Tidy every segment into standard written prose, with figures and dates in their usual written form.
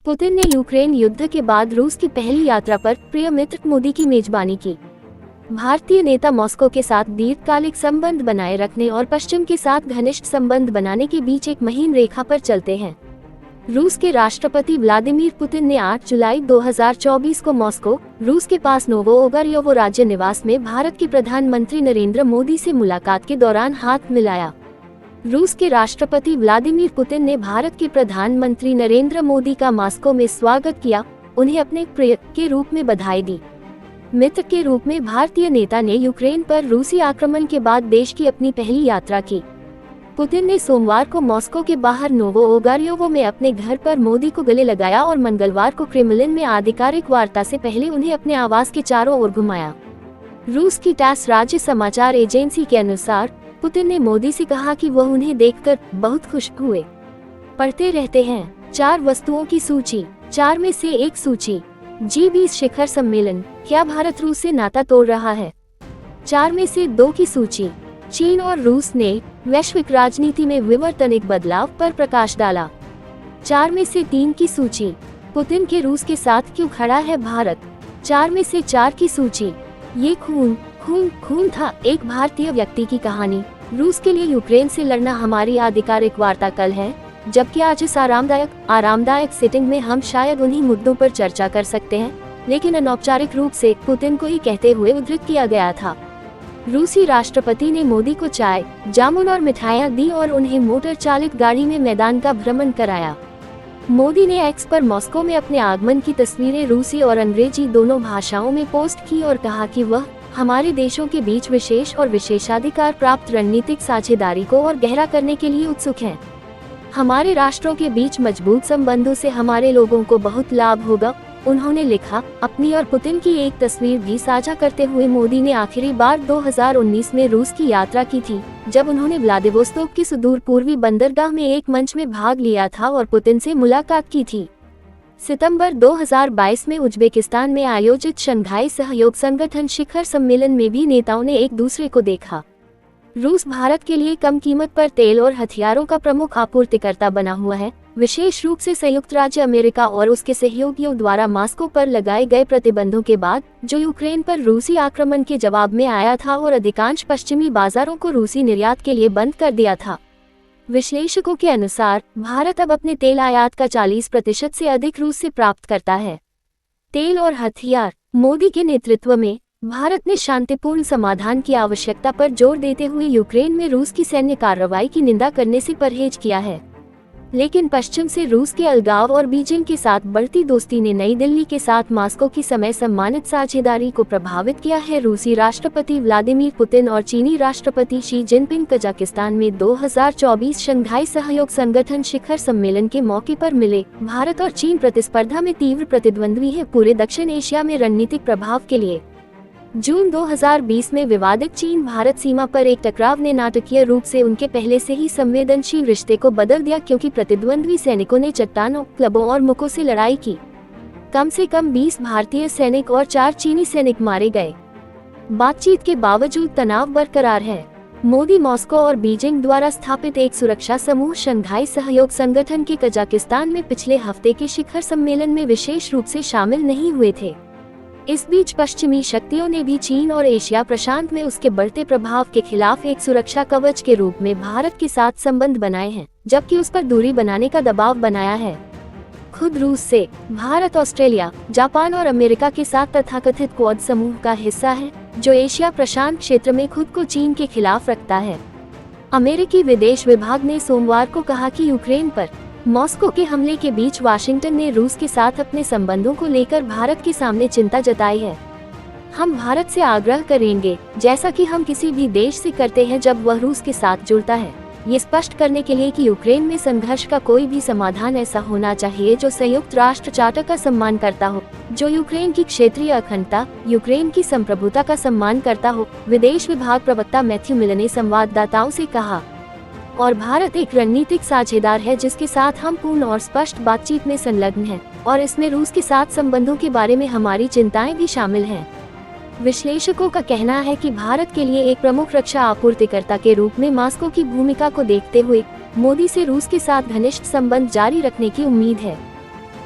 Putin ने Ukraine युद्ध के बाद रूस की पहली यात्रा पर प्रिय मित्र मोदी की मेजबानी की। भारतीय नेता मॉस्को के साथ दीर्घकालिक संबंध बनाए रखने और पश्चिम के साथ घनिष्ठ संबंध बनाने के बीच एक महीन रेखा पर चलते हैं। रूस के राष्ट्रपति व्लादिमीर पुतिन ने 8 जुलाई 2024 को मॉस्को, रूस के पास नोवोओगारियोवो राज्य निवास में भारत के प्रधानमंत्री नरेंद्र मोदी से मुलाकात के दौरान हाथ मिलाया। रूस के राष्ट्रपति व्लादिमीर पुतिन ने भारत के प्रधानमंत्री नरेंद्र मोदी का मॉस्को में स्वागत किया, उन्हें अपने प्रिय के रूप में बधाई दी। मित्र के रूप में भारतीय नेता ने यूक्रेन पर रूसी आक्रमण के बाद देश की अपनी पहली यात्रा की। पुतिन ने सोमवार को मॉस्को के बाहर नोवोओगारियोवो में अपने घर पर मोदी को गले लगाया और मंगलवार को क्रेमलिन में आधिकारिक वार्ता से पहले उन्हें अपने आवास के चारों ओर घुमाया। रूस की टास राज्य समाचार एजेंसी के अनुसार पुतिन ने मोदी से कहा कि वह उन्हें देखकर बहुत खुश हुए। पढ़ते रहते हैं 4 वस्तुओं की सूची, 4 में से एक सूची। G20 शिखर सम्मेलन, क्या भारत रूस से नाता तोड़ रहा है? 4 में से 2 की सूची। चीन और रूस ने वैश्विक राजनीति में विवर्तनिक बदलाव पर प्रकाश डाला। 4 में से 3 की सूची। पुतिन के रूस के साथ क्यों खड़ा है भारत? 4 में से 4 की सूची। ये खून था, एक भारतीय व्यक्ति की कहानी। रूस के लिए यूक्रेन से लड़ना हमारी आधिकारिक वार्ता कल है, जबकि आज इस आरामदायक सेटिंग में हम शायद उन्हीं मुद्दों पर चर्चा कर सकते हैं, लेकिन अनौपचारिक रूप से पुतिन को ही कहते हुए उद्धृत किया गया था। रूसी राष्ट्रपति ने मोदी को चाय, जामुन और मिठाइयाँ दी और उन्हें मोटर चालित गाड़ी में मैदान का भ्रमण कराया। मोदी ने एक्स पर मॉस्को में अपने आगमन की तस्वीरें रूसी और अंग्रेजी दोनों भाषाओं में पोस्ट की और कहा कि वह हमारे देशों के बीच विशेष और विशेषाधिकार प्राप्त रणनीतिक साझेदारी को और गहरा करने के लिए उत्सुक हैं। हमारे राष्ट्रों के बीच मजबूत संबंधों से हमारे लोगों को बहुत लाभ होगा, उन्होंने लिखा। अपनी और पुतिन की एक तस्वीर भी साझा करते हुए मोदी ने आखिरी बार 2019 में रूस की यात्रा की थी, जब उन्होंने व्लादिवोस्तोक की सुदूर पूर्वी बंदरगाह में एक मंच में भाग लिया था और पुतिन से मुलाकात की थी। सितंबर 2022 में उज्बेकिस्तान में आयोजित शंघाई सहयोग संगठन शिखर सम्मेलन में भी नेताओं ने एक दूसरे को देखा। रूस भारत के लिए कम कीमत पर तेल और हथियारों का प्रमुख आपूर्तिकर्ता बना हुआ है, विशेष रूप से संयुक्त राज्य अमेरिका और उसके सहयोगियों द्वारा मॉस्को पर लगाए गए प्रतिबंधों के बाद, जो यूक्रेन पर रूसी आक्रमण के जवाब में आया था और अधिकांश पश्चिमी बाजारों को रूसी निर्यात के लिए बंद कर दिया था। विश्लेषकों के अनुसार भारत अब अपने तेल आयात का 40% से अधिक रूस से प्राप्त करता है। तेल और हथियार। मोदी के नेतृत्व में भारत ने शांतिपूर्ण समाधान की आवश्यकता पर जोर देते हुए यूक्रेन में रूस की सैन्य कार्रवाई की निंदा करने से परहेज किया है, लेकिन पश्चिम से रूस के अलगाव और बीजिंग के साथ बढ़ती दोस्ती ने नई दिल्ली के साथ मॉस्को की समय सम्मानित साझेदारी को प्रभावित किया है। रूसी राष्ट्रपति व्लादिमीर पुतिन और चीनी राष्ट्रपति शी जिनपिंग कजाकिस्तान में 2024 शंघाई सहयोग संगठन शिखर सम्मेलन के मौके पर मिले। भारत और चीन प्रतिस्पर्धा में तीव्र प्रतिद्वंद्वी है पूरे दक्षिण एशिया में रणनीतिक प्रभाव के लिए। जून 2020 में विवादित चीन भारत सीमा पर एक टकराव ने नाटकीय रूप से उनके पहले से ही संवेदनशील रिश्ते को बदल दिया, क्योंकि प्रतिद्वंद्वी सैनिकों ने चट्टानों, क्लबों और मुखों से लड़ाई की। कम से कम 20 भारतीय सैनिक और 4 चीनी सैनिक मारे गए। बातचीत के बावजूद तनाव बरकरार है। मोदी मॉस्को और बीजिंग द्वारा स्थापित एक सुरक्षा समूह शंघाई सहयोग संगठन के कजाकिस्तान में पिछले हफ्ते के शिखर सम्मेलन में विशेष रूप से शामिल नहीं हुए थे। इस बीच पश्चिमी शक्तियों ने भी चीन और एशिया प्रशांत में उसके बढ़ते प्रभाव के खिलाफ एक सुरक्षा कवच के रूप में भारत के साथ संबंध बनाए हैं, जबकि उस पर दूरी बनाने का दबाव बनाया है। खुद रूस से भारत ऑस्ट्रेलिया, जापान और अमेरिका के साथ तथाकथित क्वाड समूह का हिस्सा है, जो एशिया प्रशांत क्षेत्र में खुद को चीन के खिलाफ रखता है। अमेरिकी विदेश विभाग ने सोमवार को कहा कि यूक्रेन पर मॉस्को के हमले के बीच वाशिंगटन ने रूस के साथ अपने संबंधों को लेकर भारत के सामने चिंता जताई है। हम भारत से आग्रह करेंगे, जैसा कि हम किसी भी देश से करते हैं जब वह रूस के साथ जुड़ता है, ये स्पष्ट करने के लिए कि यूक्रेन में संघर्ष का कोई भी समाधान ऐसा होना चाहिए जो संयुक्त राष्ट्र चार्टर का सम्मान करता हो, जो यूक्रेन की क्षेत्रीय अखंडता, यूक्रेन की संप्रभुता का सम्मान करता हो, विदेश विभाग प्रवक्ता मैथ्यू मिलर ने संवाददाताओं से कहा। और भारत एक रणनीतिक साझेदार है जिसके साथ हम पूर्ण और स्पष्ट बातचीत में संलग्न हैं, और इसमें रूस के साथ संबंधों के बारे में हमारी चिंताएं भी शामिल हैं। विश्लेषकों का कहना है कि भारत के लिए एक प्रमुख रक्षा आपूर्तिकर्ता के रूप में मॉस्को की भूमिका को देखते हुए मोदी से रूस के साथ घनिष्ठ संबंध जारी रखने की उम्मीद है।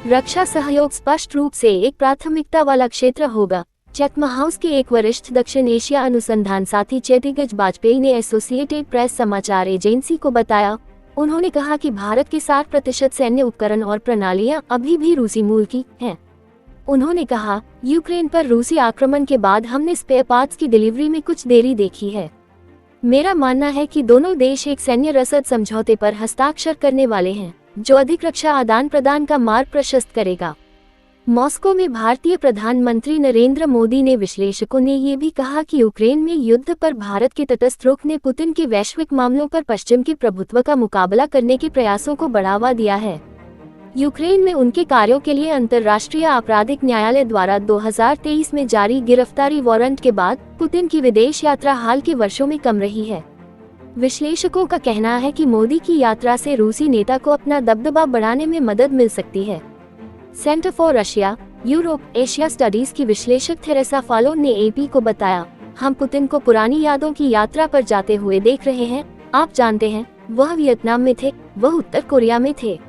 रक्षा सहयोग स्पष्ट रूप से एक प्राथमिकता वाला क्षेत्र होगा। चैथम हाउस के एक वरिष्ठ दक्षिण एशिया अनुसंधान साथी चेदिगज बाजपेयी ने एसोसिएटेड प्रेस समाचार एजेंसी को बताया। उन्होंने कहा कि भारत के 60% सैन्य उपकरण और प्रणालियां अभी भी रूसी मूल की हैं। उन्होंने कहा, यूक्रेन पर रूसी आक्रमण के बाद हमने स्पेयर पार्ट्स की डिलीवरी में कुछ देरी देखी है। मेरा मानना है कि दोनों देश एक सैन्य रसद समझौते पर हस्ताक्षर करने वाले हैं, जो अधिक रक्षा आदान प्रदान का मार्ग प्रशस्त करेगा। मॉस्को में भारतीय प्रधानमंत्री नरेंद्र मोदी ने विश्लेषकों ने ये भी कहा कि यूक्रेन में युद्ध पर भारत के तटस्थ रुख ने पुतिन के वैश्विक मामलों पर पश्चिम के प्रभुत्व का मुकाबला करने के प्रयासों को बढ़ावा दिया है। यूक्रेन में उनके कार्यों के लिए अंतर्राष्ट्रीय आपराधिक न्यायालय द्वारा 2023 में जारी गिरफ्तारी वारंट के बाद पुतिन की विदेश यात्रा हाल के वर्षों में कम रही है। विश्लेषकों का कहना है कि मोदी की यात्रा से रूसी नेता को अपना दबदबा बढ़ाने में मदद मिल सकती है। Centre for Russia, Europe, Asia studies की विश्लेषक थेरेसा फालोन ने एपी को बताया, हम पुतिन को पुरानी यादों की यात्रा पर जाते हुए देख रहे हैं। आप जानते हैं, वह वियतनाम में थे, वह उत्तर कोरिया में थे।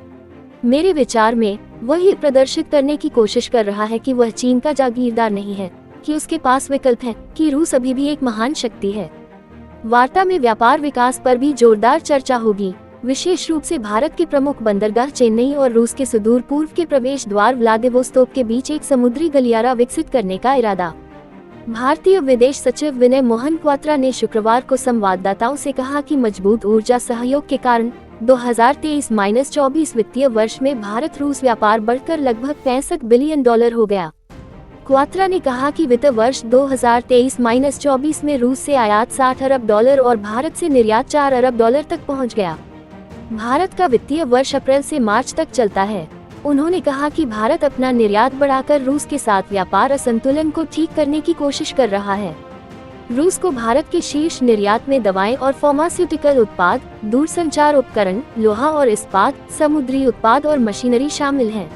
मेरे विचार में वह ये प्रदर्शित करने की कोशिश कर रहा है कि वह चीन का जागीरदार नहीं है, कि उसके पास विकल्प है, कि रूस अभी भी एक महान शक्ति है। वार्ता में व्यापार विकास पर भी जोरदार चर्चा होगी, विशेष रूप से भारत के प्रमुख बंदरगाह चेन्नई और रूस के सुदूर पूर्व के प्रवेश द्वार व्लादिवोस्तोक के बीच एक समुद्री गलियारा विकसित करने का इरादा। भारतीय विदेश सचिव विनय मोहन क्वात्रा ने शुक्रवार को संवाददाताओं से कहा कि मजबूत ऊर्जा सहयोग के कारण 2023-24 वित्तीय वर्ष में भारत रूस व्यापार बढ़कर लगभग $65 बिलियन हो गया। क्वात्रा ने कहा कि वित्त वर्ष 2023-24 में रूस से आयात $60 अरब और भारत से निर्यात $4 अरब तक पहुंच गया। भारत का वित्तीय वर्ष अप्रैल से मार्च तक चलता है। उन्होंने कहा कि भारत अपना निर्यात बढ़ाकर रूस के साथ व्यापार असंतुलन को ठीक करने की कोशिश कर रहा है। रूस को भारत के शीर्ष निर्यात में दवाएं और फार्मास्यूटिकल उत्पाद, दूरसंचार उपकरण, लोहा और इस्पात, समुद्री उत्पाद और मशीनरी शामिल हैं।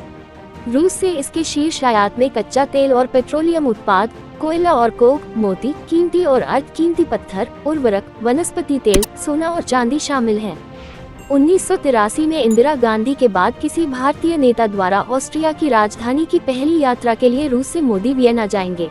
रूस से इसके शीर्ष आयात में कच्चा तेल और पेट्रोलियम उत्पाद, कोयला और कोक, मोती, कीमती और अर्धकीमती पत्थर, उर्वरक, वनस्पति तेल, सोना और चांदी शामिल हैं। 1983 में इंदिरा गांधी के बाद किसी भारतीय नेता द्वारा ऑस्ट्रिया की राजधानी की पहली यात्रा के लिए रूस से मोदी वियना जाएंगे।